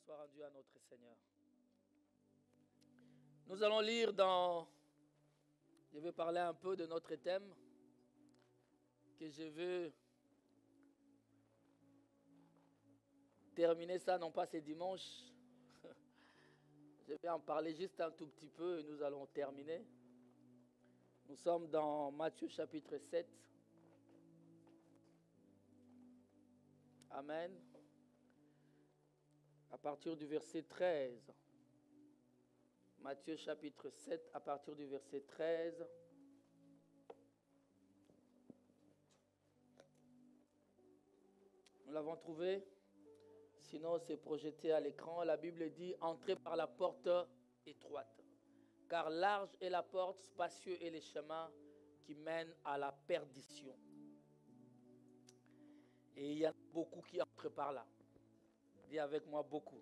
soit rendu à notre Seigneur. Nous allons lire je vais parler un peu de notre thème que je veux terminer ça, non pas ce dimanche. Je vais en parler juste un tout petit peu et nous allons terminer. Nous sommes dans Matthieu chapitre 7. Amen. À partir du verset 13. Matthieu chapitre 7, à partir du verset 13. Nous l'avons trouvé. Sinon, c'est projeté à l'écran. La Bible dit « Entrez par la porte étroite, car large est la porte, spacieux est les chemins qui mènent à la perdition. » Et il y en a beaucoup qui entrent par là. Dis avec moi beaucoup.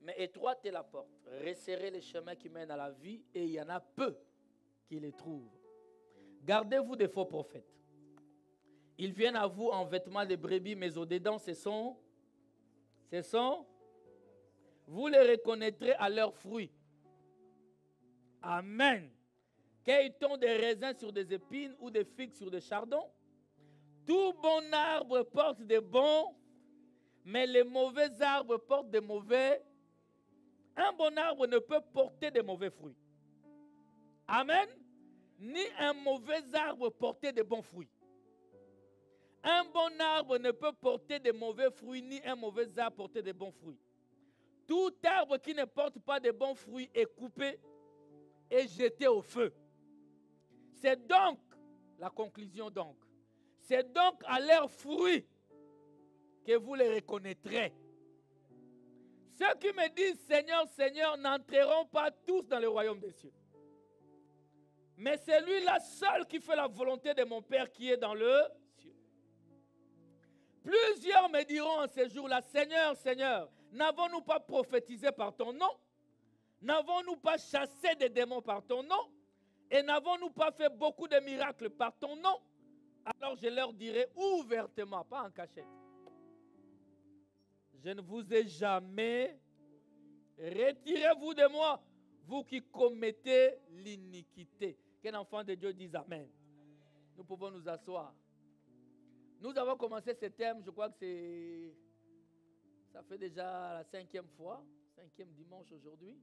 Mais étroite est la porte, resserrez les chemins qui mènent à la vie, et il y en a peu qui les trouvent. Gardez-vous des faux prophètes. Ils viennent à vous en vêtements de brebis, mais au-dedans, ce sont, vous les reconnaîtrez à leurs fruits. Amen. Cueille-t-on des raisins sur des épines ou des figues sur des chardons? Tout bon arbre porte des bons, mais les mauvais arbres portent des mauvais. Un bon arbre ne peut porter de mauvais fruits. Amen. Ni un mauvais arbre porter de bons fruits. Un bon arbre ne peut porter de mauvais fruits, ni un mauvais arbre porter de bons fruits. Tout arbre qui ne porte pas de bons fruits est coupé et jeté au feu. C'est donc, la conclusion donc, c'est donc à leurs fruits que vous les reconnaîtrez. Ceux qui me disent Seigneur, Seigneur n'entreront pas tous dans le royaume des cieux. Mais c'est lui-là seul qui fait la volonté de mon Père qui est dans le ciel. Plusieurs me diront en ces jours-là, Seigneur, Seigneur, n'avons-nous pas prophétisé par ton nom? N'avons-nous pas chassé des démons par ton nom? Et n'avons-nous pas fait beaucoup de miracles par ton nom? Alors je leur dirai ouvertement, pas en cachette. Je ne vous ai jamais, retirez-vous de moi, vous qui commettez l'iniquité. Qu'un enfant de Dieu dise Amen. Nous pouvons nous asseoir. Nous avons commencé ce thème, je crois que ça fait déjà la 5e fois, 5e dimanche aujourd'hui.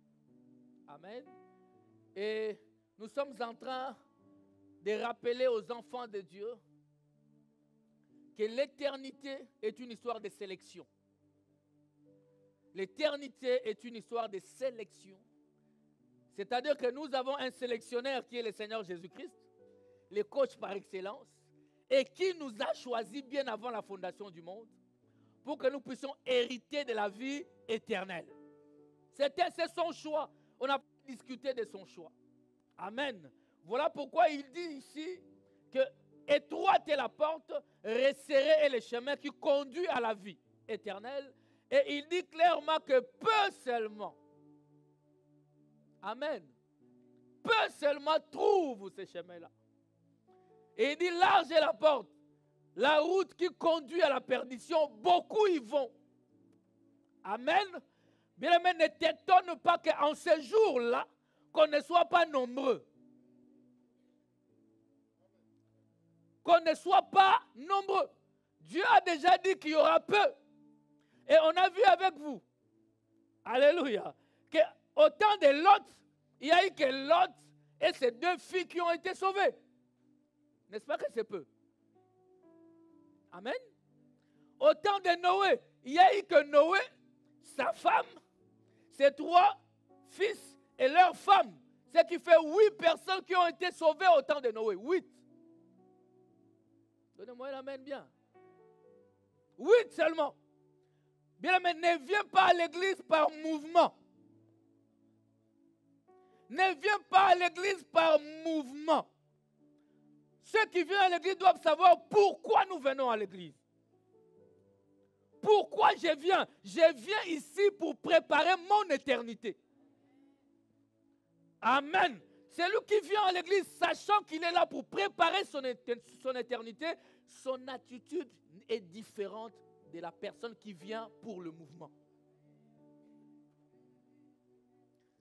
Amen. Et nous sommes en train de rappeler aux enfants de Dieu que l'éternité est une histoire de sélection. L'éternité est une histoire de sélection. C'est-à-dire que nous avons un sélectionneur qui est le Seigneur Jésus-Christ, le coach par excellence, et qui nous a choisis bien avant la fondation du monde pour que nous puissions hériter de la vie éternelle. C'est son choix. On n'a pas discuté de son choix. Amen. Voilà pourquoi il dit ici que étroite est la porte, resserré est le chemin qui conduit à la vie éternelle. Et il dit clairement que peu seulement, amen, peu seulement trouvent ces chemins-là. Et il dit large est la porte, la route qui conduit à la perdition, beaucoup y vont. Amen. Bien aimé, ne t'étonne pas qu'en ces jours-là, qu'on ne soit pas nombreux. Qu'on ne soit pas nombreux. Dieu a déjà dit qu'il y aura peu. Et on a vu avec vous, alléluia, qu'au temps de Lot, il y a eu que Lot et ses 2 filles qui ont été sauvées. N'est-ce pas que c'est peu? Amen. Au temps de Noé, il y a eu que Noé, sa femme, ses 3 fils et leurs femmes. Ce qui fait 8 personnes qui ont été sauvées au temps de Noé. 8. Donnez-moi l'amen bien. 8 seulement. Bien aimé, ne viens pas à l'église par mouvement. Ne viens pas à l'église par mouvement. Ceux qui viennent à l'église doivent savoir pourquoi nous venons à l'église. Pourquoi je viens? Je viens ici pour préparer mon éternité. Amen. C'est lui qui vient à l'église sachant qu'il est là pour préparer son éternité. Son attitude est différente de la personne qui vient pour le mouvement.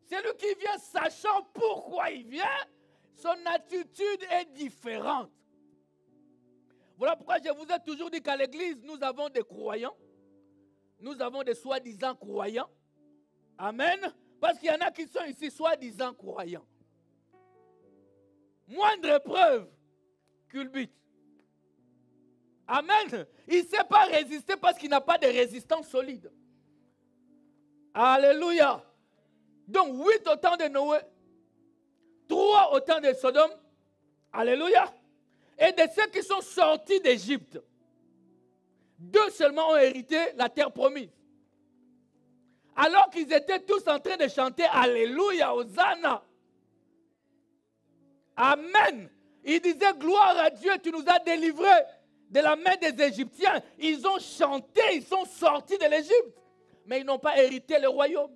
Celui qui vient sachant pourquoi il vient, son attitude est différente. Voilà pourquoi je vous ai toujours dit qu'à l'église, nous avons des croyants. Nous avons des soi-disant croyants. Amen. Parce qu'il y en a qui sont ici soi-disant croyants. Moindre preuve, culbute. Amen. Il ne sait pas résister parce qu'il n'a pas de résistance solide. Alléluia. Donc 8 au temps de Noé, 3 au temps de Sodome. Alléluia. Et de ceux qui sont sortis d'Égypte, 2 seulement ont hérité la terre promise. Alors qu'ils étaient tous en train de chanter Alléluia, Hosanna. Amen. Ils disaient gloire à Dieu, tu nous as délivrés de la main des Égyptiens. Ils ont chanté, ils sont sortis de l'Égypte. Mais ils n'ont pas hérité le royaume.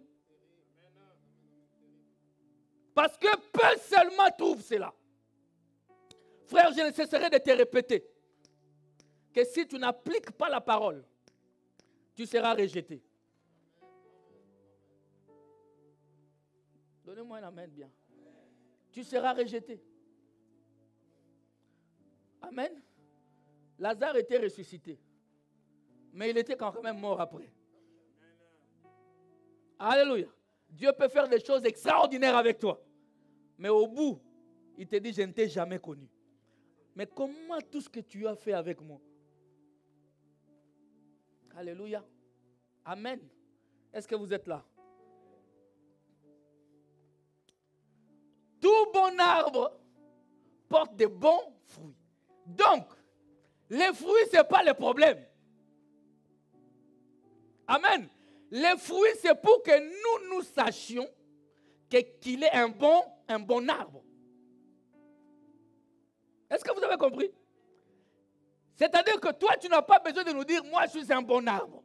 Parce que peu seulement trouvent cela. Frère, je ne cesserai de te répéter que si tu n'appliques pas la parole, tu seras rejeté. Donnez-moi un amen bien. Tu seras rejeté. Amen. Lazare était ressuscité. Mais il était quand même mort après. Alléluia. Dieu peut faire des choses extraordinaires avec toi. Mais au bout, il te dit, je ne t'ai jamais connu. Mais comment tout ce que tu as fait avec moi? Alléluia. Amen. Est-ce que vous êtes là? Tout bon arbre porte de bons fruits. Donc, les fruits, ce n'est pas le problème. Amen. Les fruits, c'est pour que nous sachions qu'il est un bon arbre. Est-ce que vous avez compris? C'est-à-dire que toi, tu n'as pas besoin de nous dire, moi, je suis un bon arbre.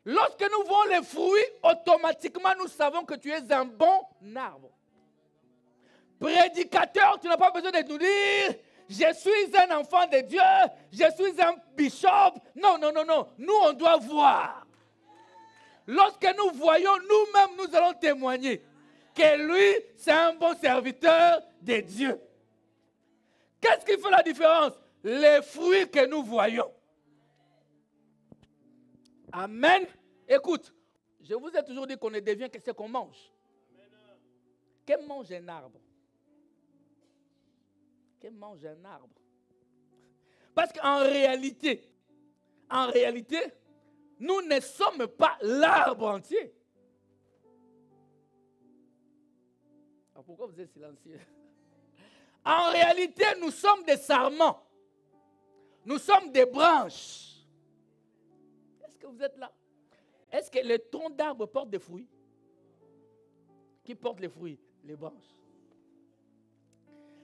Lorsque nous voyons les fruits, automatiquement, nous savons que tu es un bon arbre. Prédicateur, tu n'as pas besoin de nous dire, je suis un enfant de Dieu, je suis un bishop. Non, non, non, non. Nous, on doit voir. Lorsque nous voyons, nous-mêmes, nous allons témoigner que lui, c'est un bon serviteur de Dieu. Qu'est-ce qui fait la différence? Les fruits que nous voyons. Amen. Écoute, je vous ai toujours dit qu'on ne devient que ce qu'on mange. Que mange un arbre? Que mange un arbre? Parce qu'en réalité, nous ne sommes pas l'arbre entier. Alors pourquoi vous êtes silencieux? En réalité, nous sommes des sarments. Nous sommes des branches. Est-ce que vous êtes là? Est-ce que les troncs d'arbres portent des fruits? Qui portent les fruits? Les branches.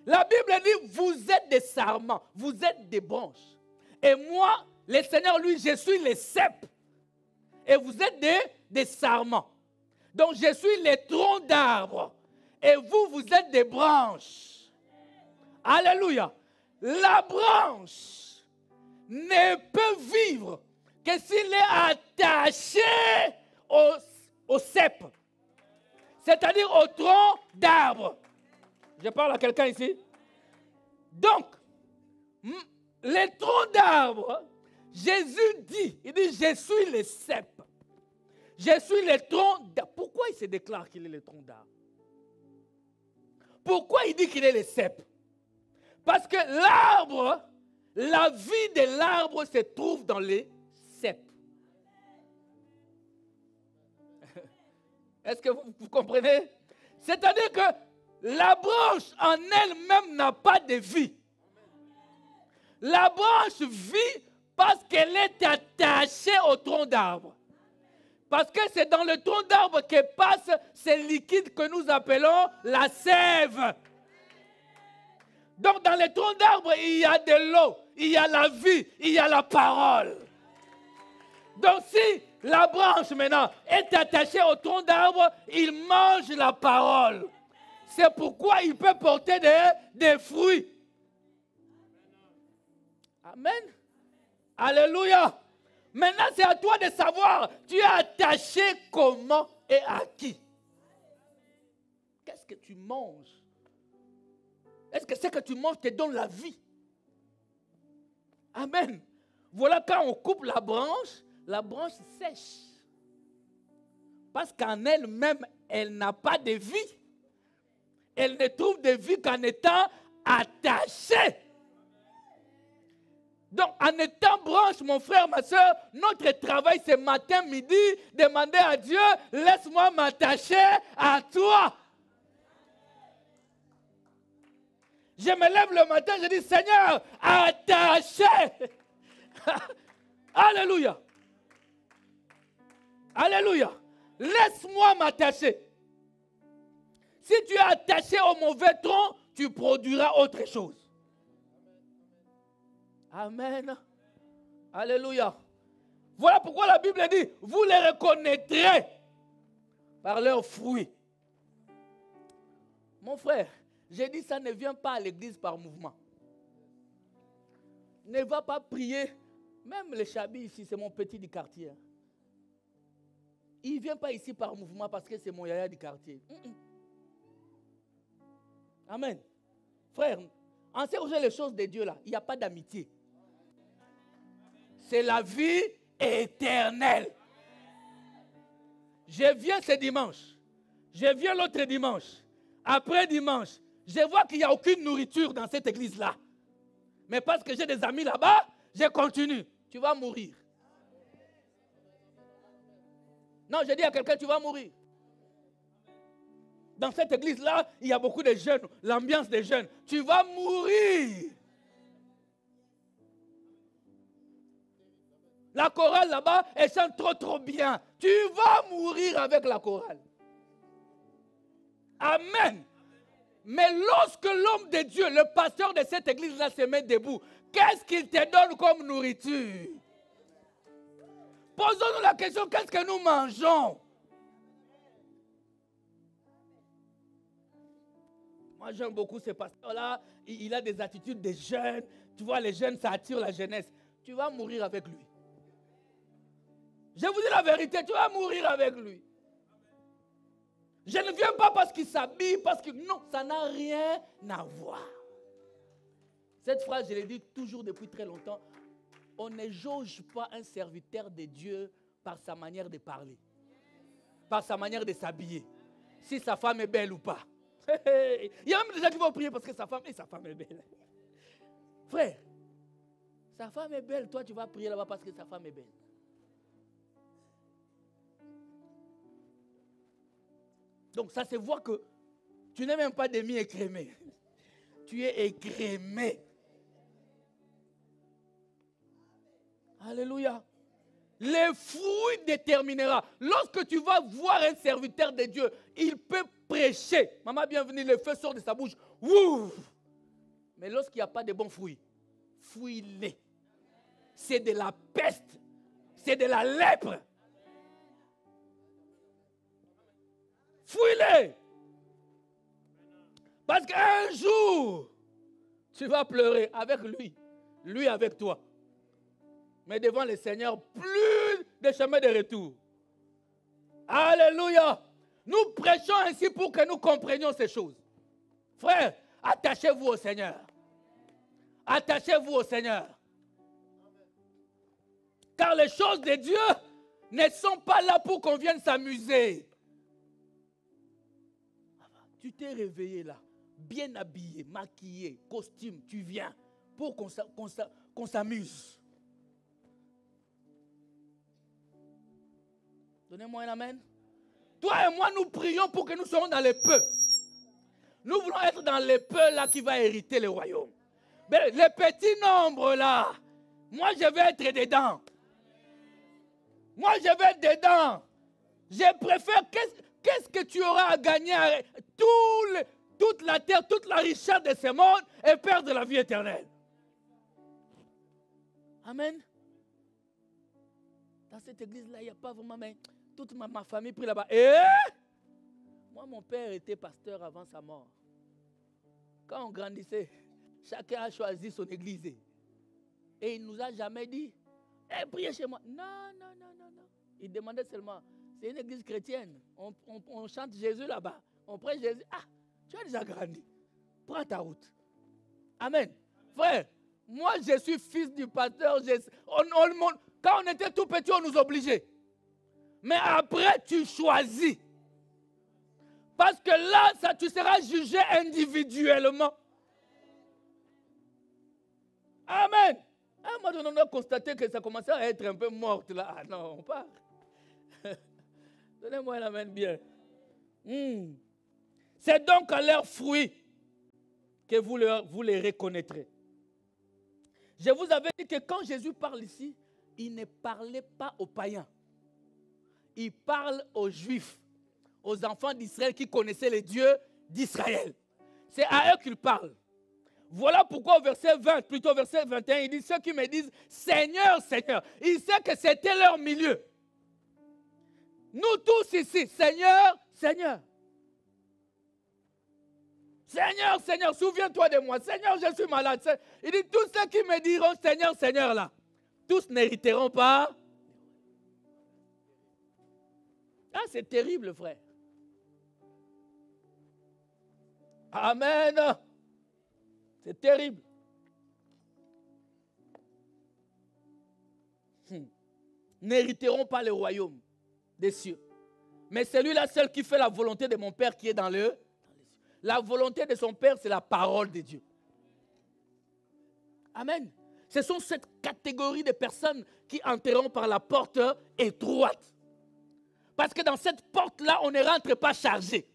La Bible dit, vous êtes des sarments, vous êtes des branches. Et moi, le Seigneur, lui, je suis les cèpes. Et vous êtes des sarments. Donc, je suis les troncs d'arbres. Et vous, vous êtes des branches. Alléluia. La branche ne peut vivre que s'il est attaché au cep. C'est-à-dire au tronc d'arbre. Je parle à quelqu'un ici. Donc, les troncs d'arbre, Jésus dit, il dit, je suis le cep. Je suis le tronc d'arbre. Pourquoi il se déclare qu'il est le tronc d'arbre? Pourquoi il dit qu'il est le cep? Parce que l'arbre, la vie de l'arbre se trouve dans les cèpes. Est-ce que vous comprenez? C'est-à-dire que la branche en elle-même n'a pas de vie. La branche vit parce qu'elle est attachée au tronc d'arbre. Parce que c'est dans le tronc d'arbre que passe ce liquide que nous appelons la sève. Donc dans le tronc d'arbre, il y a de l'eau, il y a la vie, il y a la parole. Donc si la branche maintenant est attachée au tronc d'arbre, il mange la parole. C'est pourquoi il peut porter des fruits. Amen. Alléluia. Maintenant, c'est à toi de savoir, tu es attaché comment et à qui. que tu manges? Est-ce que ce que tu manges te donne la vie? Amen. Voilà, quand on coupe la branche sèche. Parce qu'en elle-même, elle n'a pas de vie. Elle ne trouve de vie qu'en étant attachée. Donc, en étant branche, mon frère, ma soeur, notre travail ce matin, midi, demander à Dieu, laisse-moi m'attacher à toi. Je me lève le matin, je dis, Seigneur, attaché. Alléluia. Alléluia. Laisse-moi m'attacher. Si tu es attaché au mauvais tronc, tu produiras autre chose. Amen. Alléluia. Voilà pourquoi la Bible dit, vous les reconnaîtrez par leurs fruits. Mon frère, j'ai dit ça ne vient pas à l'église par mouvement. Ne va pas prier. Même les chabis ici, c'est mon petit du quartier. Il ne vient pas ici par mouvement parce que c'est mon yaya du quartier. Amen. Frère, en ce qui est les choses de Dieu là, il n'y a pas d'amitié. C'est la vie éternelle. Je viens ce dimanche. Je viens l'autre dimanche. Après dimanche, je vois qu'il n'y a aucune nourriture dans cette église-là. Mais parce que j'ai des amis là-bas, je continue. Tu vas mourir. Non, je dis à quelqu'un, tu vas mourir. Dans cette église-là, il y a beaucoup de jeunes, l'ambiance des jeunes. Tu vas mourir. La chorale là-bas, elle chante trop bien. Tu vas mourir avec la chorale. Amen. Mais lorsque l'homme de Dieu, le pasteur de cette église-là se met debout, qu'est-ce qu'il te donne comme nourriture? Posons-nous la question, qu'est-ce que nous mangeons? Moi, j'aime beaucoup ce pasteur-là. Il a des attitudes de jeunes. Tu vois, les jeunes, ça attire la jeunesse. Tu vas mourir avec lui. Je vous dis la vérité, tu vas mourir avec lui. Je ne viens pas parce qu'il s'habille, parce que... Non, ça n'a rien à voir. Cette phrase, je l'ai dit toujours depuis très longtemps. On ne jauge pas un serviteur de Dieu par sa manière de parler, par sa manière de s'habiller, si sa femme est belle ou pas. Il y a même des gens qui vont prier parce que sa femme est belle. Frère, sa femme est belle, toi tu vas prier là-bas parce que sa femme est belle. Donc ça se voit que tu n'es même pas demi-écrémé. Tu es écrémé. Alléluia. Les fruits déterminera. Lorsque tu vas voir un serviteur de Dieu, il peut prêcher. Maman, bienvenue, le feu sort de sa bouche. Ouh! Mais lorsqu'il n'y a pas de bons fruits, fouille-les. C'est de la peste. C'est de la lèpre. Fouille-les. Parce qu'un jour, tu vas pleurer avec lui, lui avec toi. Mais devant le Seigneur, plus de chemin de retour. Alléluia. Nous prêchons ainsi pour que nous comprenions ces choses. Frères, attachez-vous au Seigneur. Attachez-vous au Seigneur. Car les choses de Dieu ne sont pas là pour qu'on vienne s'amuser. Tu t'es réveillé là, bien habillé, maquillé, costume, tu viens pour qu'on s'amuse. Donnez-moi un amen. Toi et moi, nous prions pour que nous soyons dans les peu. Nous voulons être dans les peu là qui va hériter le royaume. Mais les petits nombres là, moi je vais être dedans. Moi je vais être dedans. Je préfère, qu'est-ce que tu auras à gagner toute la terre, toute la richesse de ce monde et perdre la vie éternelle? Amen. Dans cette église-là, il n'y a pas vraiment... Mais toute ma famille prie là-bas. Et moi, mon père était pasteur avant sa mort. Quand on grandissait, chacun a choisi son église. Et il ne nous a jamais dit, priez chez moi. Non. Il demandait seulement, c'est une église chrétienne. On chante Jésus là-bas. On prêche Jésus. Ah, Tu as déjà grandi. Prends ta route. Amen. Frère, moi je suis fils du pasteur. Quand on était tout petit, on nous obligeait. Mais après, tu choisis. Parce que là, tu seras jugé individuellement. Amen. À un moment donné, on a constaté que ça commençait à être un peu morte là. Ah non, on part. Donnez-moi un amen bien. C'est donc à leurs fruits que vous les reconnaîtrez. Je vous avais dit que quand Jésus parle ici, il ne parlait pas aux païens. Il parle aux Juifs, aux enfants d'Israël qui connaissaient les dieux d'Israël. C'est à eux qu'il parle. Voilà pourquoi au verset 20, plutôt au verset 21, il dit ceux qui me disent Seigneur, Seigneur. Il sait que c'était leur milieu. Nous tous ici, Seigneur, Seigneur. Seigneur, Seigneur, souviens-toi de moi. Seigneur, je suis malade. Il dit tous ceux qui me diront Seigneur, Seigneur là, tous n'hériteront pas. Ah, c'est terrible, frère. Amen. C'est terrible. N'hériteront pas le royaume des cieux. Mais c'est lui-là seul qui fait la volonté de mon Père qui est dans le... La volonté de son Père, c'est la parole de Dieu. Amen. Ce sont cette catégorie de personnes qui entreront par la porte étroite. Parce que dans cette porte-là, on ne rentre pas chargé.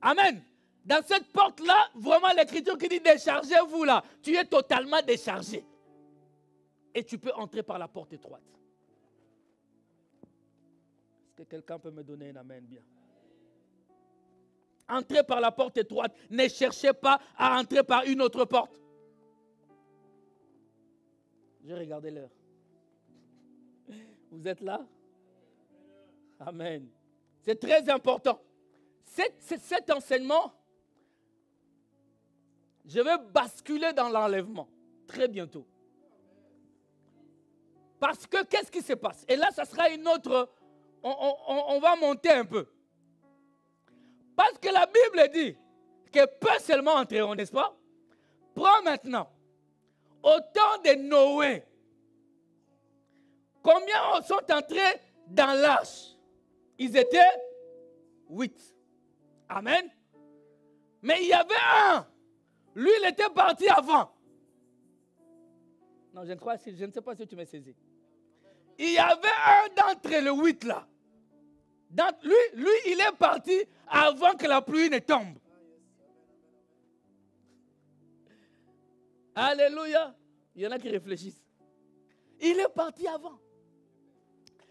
Amen. Dans cette porte-là, vraiment l'écriture qui dit déchargez-vous là, tu es totalement déchargé. Et tu peux entrer par la porte étroite. Est-ce que quelqu'un peut me donner un amen bien? Entrez par la porte étroite. Ne cherchez pas à entrer par une autre porte. J'ai regardé l'heure. Vous êtes là? Amen. C'est très important. Cet enseignement, je vais basculer dans l'enlèvement très bientôt. Parce que qu'est-ce qui se passe? Et là, ça sera une autre... On va monter un peu. Parce que la Bible dit que peu seulement entreront, n'est-ce pas? Prends maintenant. Au temps de Noé, combien sont entrés dans l'arche? Ils étaient 8. Amen. Mais il y avait un. Lui, il était parti avant. Non, je ne sais pas si tu m'as saisi. Il y avait un d'entre les 8 là. Lui, il est parti avant que la pluie ne tombe. Alléluia. Il y en a qui réfléchissent. Il est parti avant.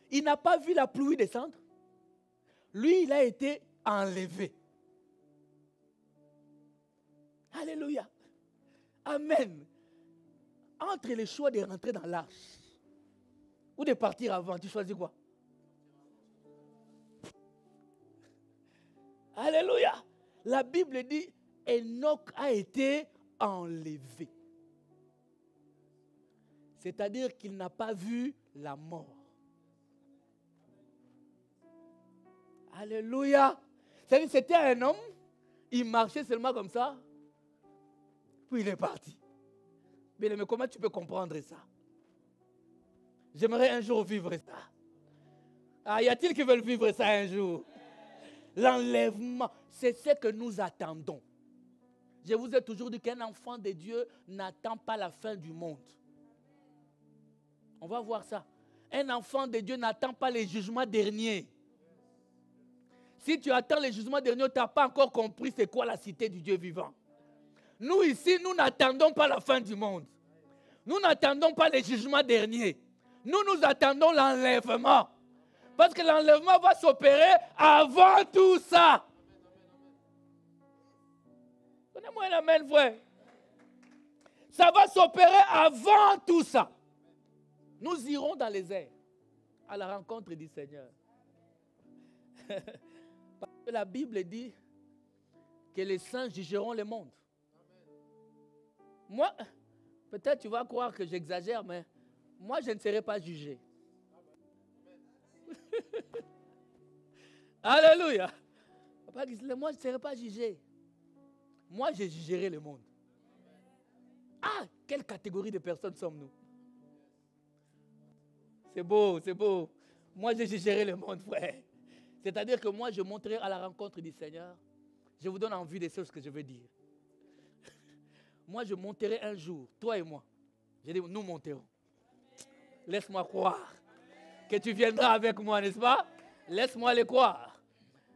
Il n'a pas vu la pluie descendre. Lui, il a été enlevé. Alléluia. Amen. Entre le choix de rentrer dans l'arche ou de partir avant, tu choisis quoi? Alléluia. La Bible dit, Enoch a été enlevé. C'est-à-dire qu'il n'a pas vu la mort. Alléluia. C'est-à-dire que c'était un homme, il marchait seulement comme ça, puis il est parti. Mais comment tu peux comprendre ça? J'aimerais un jour vivre ça. Ah, y a-t-il qui veulent vivre ça un jour? L'enlèvement, c'est ce que nous attendons. Je vous ai toujours dit qu'un enfant de Dieu n'attend pas la fin du monde. On va voir ça. Un enfant de Dieu n'attend pas les jugements derniers. Si tu attends les jugements derniers, tu n'as pas encore compris c'est quoi la cité du Dieu vivant. Nous ici, nous n'attendons pas la fin du monde. Nous n'attendons pas les jugements derniers. Nous attendons l'enlèvement. Parce que l'enlèvement va s'opérer avant tout ça. Donnez-moi un amen, frère. Ça va s'opérer avant tout ça. Nous irons dans les airs à la rencontre du Seigneur. Parce que la Bible dit que les saints jugeront le monde. Moi, peut-être tu vas croire que j'exagère, mais moi, je ne serai pas jugé. Alléluia. Papa Gisèle, moi je ne serai pas jugé. Moi je jugerai le monde. Ah, quelle catégorie de personnes sommes-nous? C'est beau, c'est beau. Moi je jugerai le monde, frère. C'est-à-dire que moi je monterai à la rencontre du Seigneur. Je vous donne envie des choses que je veux dire. Moi je monterai un jour, toi et moi. Je dis, nous monterons. Laisse-moi croire que tu viendras avec moi, n'est-ce pas? Laisse-moi le croire.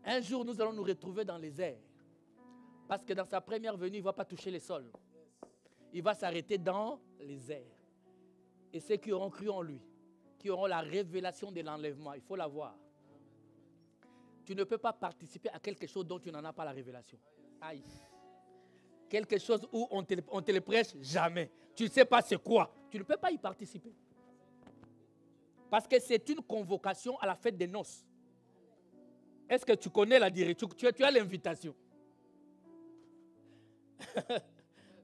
Un jour, nous allons nous retrouver dans les airs. Parce que dans sa première venue, il ne va pas toucher les sols. Il va s'arrêter dans les airs. Et ceux qui auront cru en lui, qui auront la révélation de l'enlèvement, il faut la voir. Tu ne peux pas participer à quelque chose dont tu n'en as pas la révélation. Aïe. Quelque chose où on te le prêche jamais. Tu ne sais pas c'est quoi. Tu ne peux pas y participer. Parce que c'est une convocation à la fête des noces. Est-ce que tu connais la direction? Tu as l'invitation.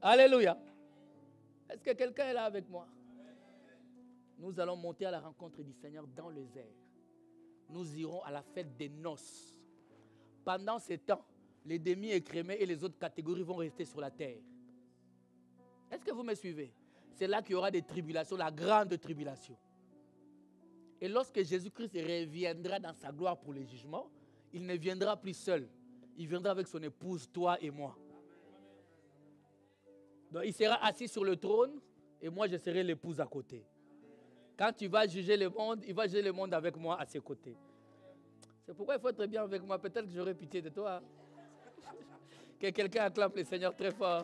Alléluia. Est-ce que quelqu'un est là avec moi? Nous allons monter à la rencontre du Seigneur dans les airs. Nous irons à la fête des noces. Pendant ce temps, les demi-écrémés et les autres catégories vont rester sur la terre. Est-ce que vous me suivez? C'est là qu'il y aura des tribulations, la grande tribulation. Et lorsque Jésus-Christ reviendra dans sa gloire pour le jugement, il ne viendra plus seul. Il viendra avec son épouse, toi et moi. Donc il sera assis sur le trône et moi je serai l'épouse à côté. Quand tu vas juger le monde, il va juger le monde avec moi à ses côtés. C'est pourquoi il faut être bien avec moi. Peut-être que j'aurai pitié de toi. Que quelqu'un acclame le Seigneur très fort.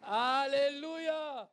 Alléluia.